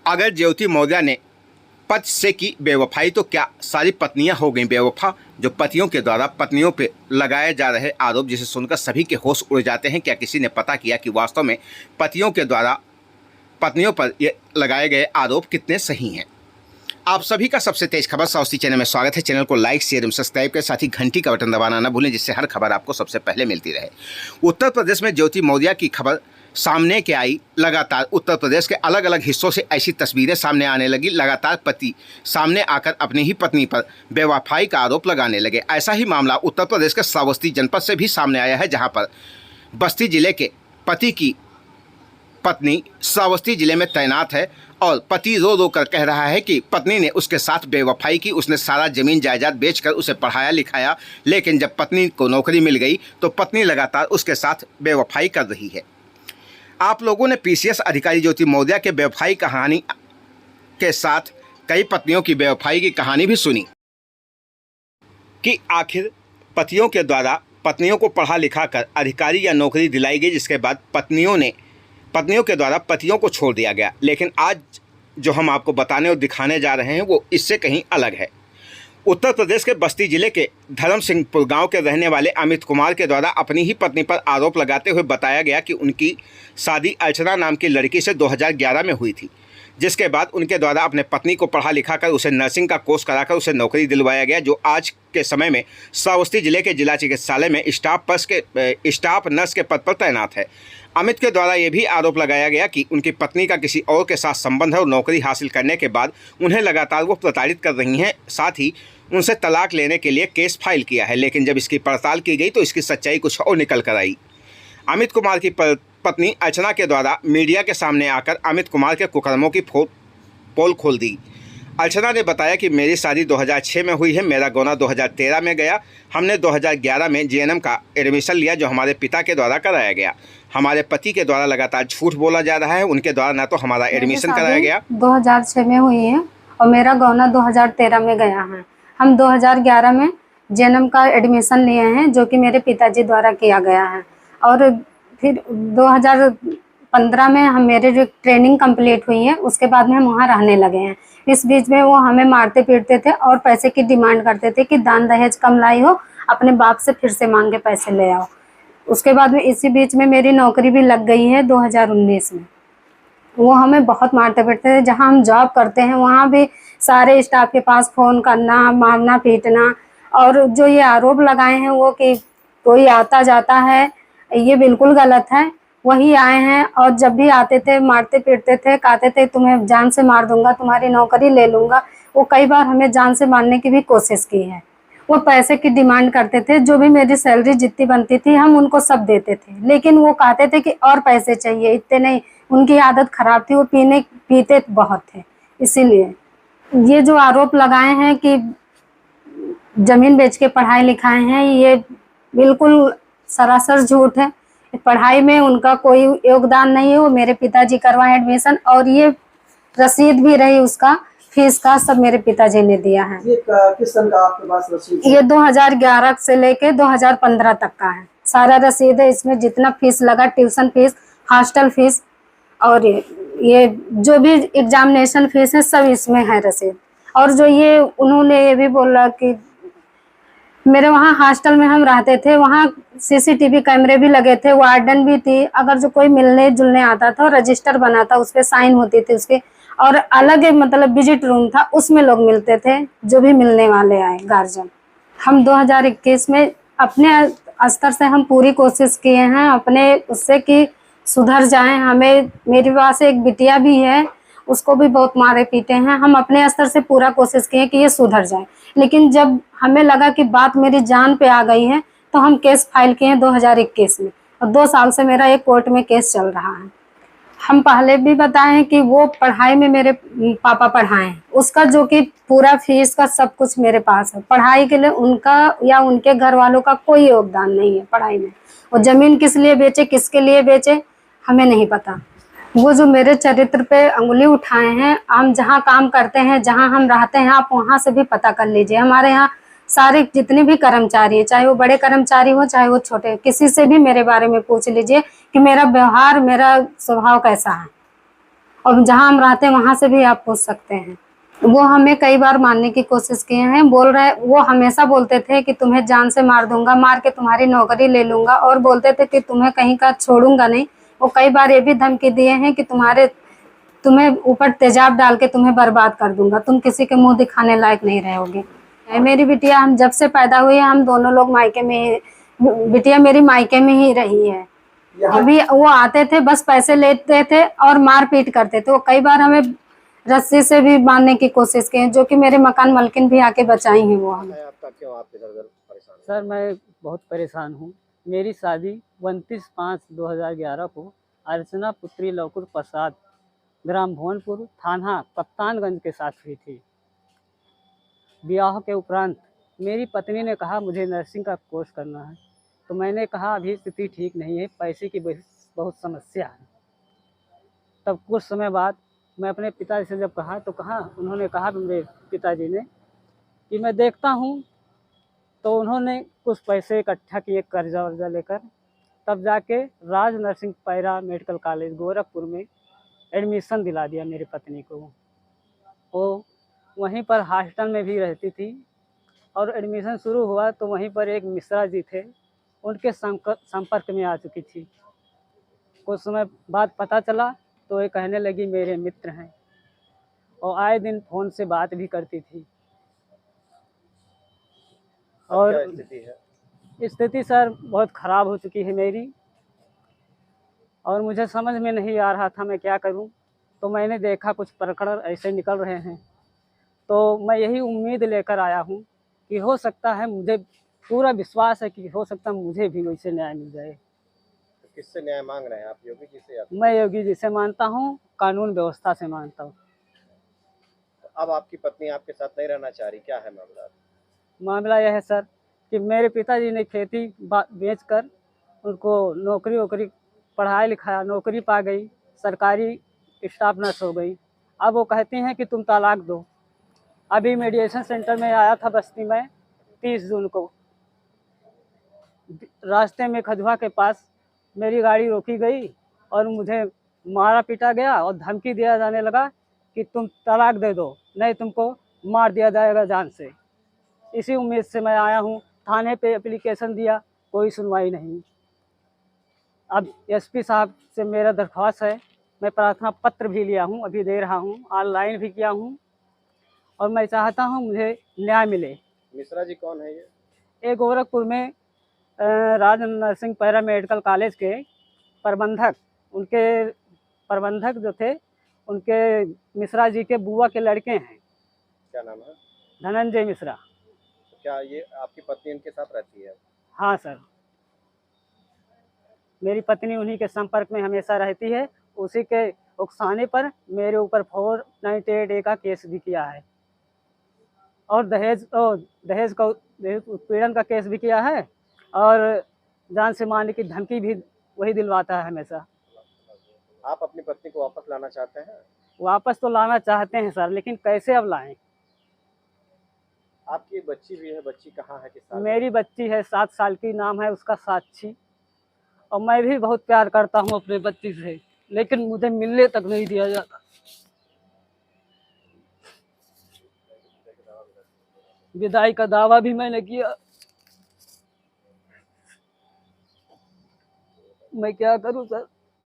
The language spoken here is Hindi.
अगर ज्योति मौर्य ने पति से की बेवफाई तो क्या सारी पत्नियां हो गईं बेवफा। जो पतियों के द्वारा पत्नियों पे लगाए जा रहे आरोप जिसे सुनकर सभी के होश उड़ जाते हैं। क्या किसी ने पता किया कि वास्तव में पतियों के द्वारा पत्नियों पर ये लगाए गए आरोप कितने सही हैं। आप सभी का सबसे तेज खबर साउथी चैनल में स्वागत है। चैनल को लाइक शेयर एवं सब्सक्राइब के साथ ही घंटी का बटन दबाना न भूलें, जिससे हर खबर आपको सबसे पहले मिलती रहे। उत्तर प्रदेश में ज्योति मौर्य की खबर सामने के आई। लगातार उत्तर प्रदेश के अलग अलग हिस्सों से ऐसी तस्वीरें सामने आने लगी। लगातार पति सामने आकर अपनी ही पत्नी पर बेवफाई का आरोप लगाने लगे। ऐसा ही मामला उत्तर प्रदेश के श्रावस्ती जनपद से भी सामने आया है, जहां पर बस्ती जिले के पति की पत्नी श्रावस्ती जिले में तैनात है और पति रो रो कर कह रहा है कि पत्नी ने उसके साथ बेवफाई की। उसने सारा जमीन जायदाद बेचकर उसे पढ़ाया लिखाया, लेकिन जब पत्नी को नौकरी मिल गई तो पत्नी लगातार उसके साथ बेवफाई कर रही है। आप लोगों ने पीसीएस अधिकारी ज्योति मौर्य के बेवफाई कहानी के साथ कई पत्नियों की बेवफाई की कहानी भी सुनी कि आखिर पतियों के द्वारा पत्नियों को पढ़ा लिखा कर अधिकारी या नौकरी दिलाई गई, जिसके बाद पत्नियों के द्वारा पतियों को छोड़ दिया गया। लेकिन आज जो हम आपको बताने और दिखाने जा रहे हैं वो इससे कहीं अलग है। उत्तर प्रदेश के बस्ती जिले के धर्म सिंहपुर गांव के रहने वाले अमित कुमार के द्वारा अपनी ही पत्नी पर आरोप लगाते हुए बताया गया कि उनकी शादी अर्चना नाम की लड़की से 2011 में हुई थी, जिसके बाद उनके द्वारा अपने पत्नी को पढ़ा लिखा कर उसे नर्सिंग का कोर्स कराकर उसे नौकरी दिलवाया गया, जो आज के समय में श्रावस्ती जिले के जिला चिकित्सालय में स्टाफ नर्स के पद पर तैनात है। अमित के द्वारा ये भी आरोप लगाया गया कि उनकी पत्नी का किसी और के साथ संबंध है और नौकरी हासिल करने के बाद उन्हें लगातार वो प्रताड़ित कर रही हैं, साथ ही उनसे तलाक लेने के लिए केस फाइल किया है। लेकिन जब इसकी पड़ताल की गई तो इसकी सच्चाई कुछ और निकल कर आई। अमित कुमार की पत्नी अर्चना के द्वारा मीडिया के सामने आकर अमित कुमार के कुकर्मों की पोल खोल दी। अर्चना ने बताया कि मेरी शादी 2006 में हुई है, मेरा गौना 2013 में गया। हमने 2011 में जीएनएम का एडमिशन लिया, जो हमारे पिता के द्वारा कराया गया। हमारे पति के द्वारा लगातार झूठ बोला जा रहा है। उनके द्वारा ना तो हमारा एडमिशन कराया गया 2006 में हुई है और मेरा गौना 2013 में गया है। हम 2011 में जीएनएम का एडमिशन लिए हैं, जो कि मेरे पिताजी द्वारा किया गया है। और फिर 2015 में मेरे जो ट्रेनिंग कंप्लीट हुई है उसके बाद में हम वहाँ रहने लगे हैं। इस बीच में वो हमें मारते पीटते थे और पैसे की डिमांड करते थे कि दान दहेज कम लाई हो, अपने बाप से फिर से मांग के पैसे ले आओ। उसके बाद में इसी बीच में मेरी नौकरी भी लग गई है 2019 में। वो हमें बहुत मारते पीटते थे। जहाँ हम जॉब करते हैं वहाँ भी सारे स्टाफ के पास फ़ोन करना, मारना पीटना। और जो ये आरोप लगाए हैं वो कि कोई आता जाता है, ये बिल्कुल गलत है। वही आए हैं और जब भी आते थे मारते पीटते थे, कहते थे तुम्हें जान से मार दूंगा, तुम्हारी नौकरी ले लूँगा। वो कई बार हमें जान से मारने की भी कोशिश की है। वो पैसे की डिमांड करते थे, जो भी मेरी सैलरी जितनी बनती थी हम उनको सब देते थे, लेकिन वो कहते थे कि और पैसे चाहिए, इतने नहीं। उनकी आदत खराब थी, वो पीते बहुत थे। इसीलिए ये जो आरोप लगाए हैं कि ज़मीन बेच के पढ़ाई लिखाए हैं, ये बिल्कुल सरासर झूठ है। पढ़ाई में उनका कोई योगदान नहीं है। वो मेरे पिताजी करवाए एडमिशन और ये रसीद भी रही उसका, फीस का सब मेरे पिताजी ने दिया है। ये किस सन का आपके पास रसीद? ये 2011 से लेके 2015 तक का है, सारा रसीद है। इसमें जितना फीस लगा, ट्यूशन फीस, हॉस्टल फीस और ये जो भी एग्जामिनेशन फीस है, सब इसमें है रसीद। और जो ये उन्होंने ये भी बोला कि मेरे वहाँ हॉस्टल में हम रहते थे, वहाँ सीसीटीवी कैमरे भी लगे थे, वार्डन भी थी। अगर जो कोई मिलने जुलने आता था, रजिस्टर बना था, उस पर साइन होती थी उसके। और अलग मतलब विजिट रूम था, उसमें लोग मिलते थे, जो भी मिलने वाले आए गार्जियन। हम 2021 में अपने स्तर से हम पूरी कोशिश किए हैं अपने उससे कि सुधर जाएं। मेरे पास एक बिटिया भी है, उसको भी बहुत मारे पीटे हैं। हम अपने स्तर से पूरा कोशिश किए कि ये सुधर जाए, लेकिन जब हमें लगा कि बात मेरी जान पे आ गई है तो हम केस फाइल किए हैं 2021 में। और 2 साल से मेरा एक कोर्ट में केस चल रहा है। हम पहले भी बताए हैं कि वो पढ़ाई में मेरे पापा पढ़ाएं, उसका जो कि पूरा फीस का सब कुछ मेरे पास है। पढ़ाई के लिए उनका या उनके घर वालों का कोई योगदान नहीं है पढ़ाई में। वो ज़मीन किस लिए बेचे, किसके लिए बेचे, हमें नहीं पता। वो जो मेरे चरित्र पे अंगुली उठाए हैं, हम जहाँ काम करते हैं, जहाँ हम रहते हैं, आप वहाँ से भी पता कर लीजिए। हमारे यहाँ सारे जितने भी कर्मचारी हैं, चाहे वो बड़े कर्मचारी हो चाहे वो छोटे, किसी से भी मेरे बारे में पूछ लीजिए कि मेरा व्यवहार, मेरा स्वभाव कैसा है। और जहाँ हम रहते हैं वहाँ से भी आप पूछ सकते हैं। वो हमें कई बार मारने की कोशिश किए हैं, बोल रहे, वो हमेशा बोलते थे कि तुम्हें जान से मार दूंगा, मार के तुम्हारी नौकरी ले लूंगा, और बोलते थे कि तुम्हें कहीं का छोड़ूंगा नहीं। वो कई बार ये भी धमकी दिए हैं कि तुम्हें ऊपर तेजाब डाल के तुम्हें बर्बाद कर दूंगा, तुम किसी के मुंह दिखाने लायक नहीं रहोगे। मेरी बिटिया, हम जब से पैदा हुई है हम दोनों लोग मायके में ही, बिटिया मेरी मायके में ही रही है। यहाँ अभी वो आते थे, बस पैसे लेते थे और मार पीट करते थे। वो कई बार हमें रस्सी से भी बांधने की कोशिश की है, जो कि मेरे मकान मालकिन भी आके बचाई हैं वो हमें। आपका क्यों आप इधर उधर परेशान हैं? सर मैं बहुत परेशान हूँ। मेरी शादी 29/5/2011 को अर्चना पुत्री लवकुश प्रसाद ग्राम भुवनपुर थाना कप्तानगंज के साथ हुई थी। ब्याह के उपरांत मेरी पत्नी ने कहा मुझे नर्सिंग का कोर्स करना है, तो मैंने कहा अभी स्थिति ठीक नहीं है, पैसे की बहुत समस्या है। तब कुछ समय बाद मैं अपने पिताजी से जब कहा तो उन्होंने कहा मेरे पिताजी ने कि मैं देखता हूँ। तो उन्होंने कुछ पैसे इकट्ठा किए कर्जा वर्जा लेकर, तब जाके Raj nursing paramedical college Gorakhpur में एडमिशन दिला दिया मेरी पत्नी को। वो वहीं पर हॉस्टल में भी रहती थी, और एडमिशन शुरू हुआ तो वहीं पर एक मिश्रा जी थे, उनके संपर्क में आ चुकी थी। कुछ समय बाद पता चला तो ये कहने लगी मेरे मित्र हैं, और आए दिन फ़ोन से बात भी करती थी। और क्या स्थिति है? स्थिति सर बहुत ख़राब हो चुकी है मेरी, और मुझे समझ में नहीं आ रहा था मैं क्या करूं। तो मैंने देखा कुछ प्रकरण ऐसे निकल रहे हैं, तो मैं यही उम्मीद लेकर आया हूं कि हो सकता है, मुझे पूरा विश्वास है कि हो सकता है मुझे भी वैसे न्याय मिल जाए। तो किससे न्याय मांग रहे हैं आप, योगी जी से? मैं योगी जी से मानता हूँ, कानून व्यवस्था से मानता हूँ। तो अब आपकी पत्नी आपके साथ नहीं रहना चाह रही, क्या है मामला? मामला यह है सर कि मेरे पिताजी ने खेती बेचकर उनको नौकरी वोकरी पढ़ाया लिखाया, नौकरी पा गई, सरकारी स्टाफ नर्स हो गई। अब वो कहती हैं कि तुम तलाक दो। अभी मेडिएशन सेंटर में आया था बस्ती में 30 जून को, रास्ते में खजुआ के पास मेरी गाड़ी रोकी गई और मुझे मारा पीटा गया और धमकी दिया जाने लगा कि तुम तलाक दे दो, नहीं तुमको मार दिया जाएगा जान से। इसी उम्मीद से मैं आया हूँ, थाने पे एप्लीकेशन दिया, कोई सुनवाई नहीं। अब एसपी साहब से मेरा दरख्वास्त है, मैं प्रार्थना पत्र भी लिया हूँ, अभी दे रहा हूँ, ऑनलाइन भी किया हूँ, और मैं चाहता हूँ मुझे न्याय मिले। मिश्रा जी कौन है ये? एक गोरखपुर में राज नर्सिंग पैरा मेडिकल कॉलेज के प्रबंधक, उनके प्रबंधक जो थे उनके मिश्रा जी के बुआ के लड़के हैं। क्या नाम है? धनंजय मिश्रा। तो क्या ये आपकी पत्नी इनके साथ रहती है? हाँ सर, मेरी पत्नी उन्हीं के संपर्क में हमेशा रहती है। उसी के उकसाने पर मेरे ऊपर 498A का केस भी किया है, और दहेज उत्पीड़न का केस भी किया है, और जान से मारने की धमकी भी वही दिलवाता है हमेशा। आप अपनी पत्नी को वापस लाना चाहते हैं? वापस तो लाना चाहते हैं सर, लेकिन कैसे अब लाएं? आपकी बच्ची भी है, बच्ची कहाँ है, किस साल? मेरी बच्ची है 7 साल की, नाम है उसका साक्षी, और मैं भी बहुत प्यार करता हूँ अपने बच्ची से, लेकिन मुझे मिलने तक नहीं दिया जाता। विदाई का दावा भी मैंने किया, मैं क्या करूं सर।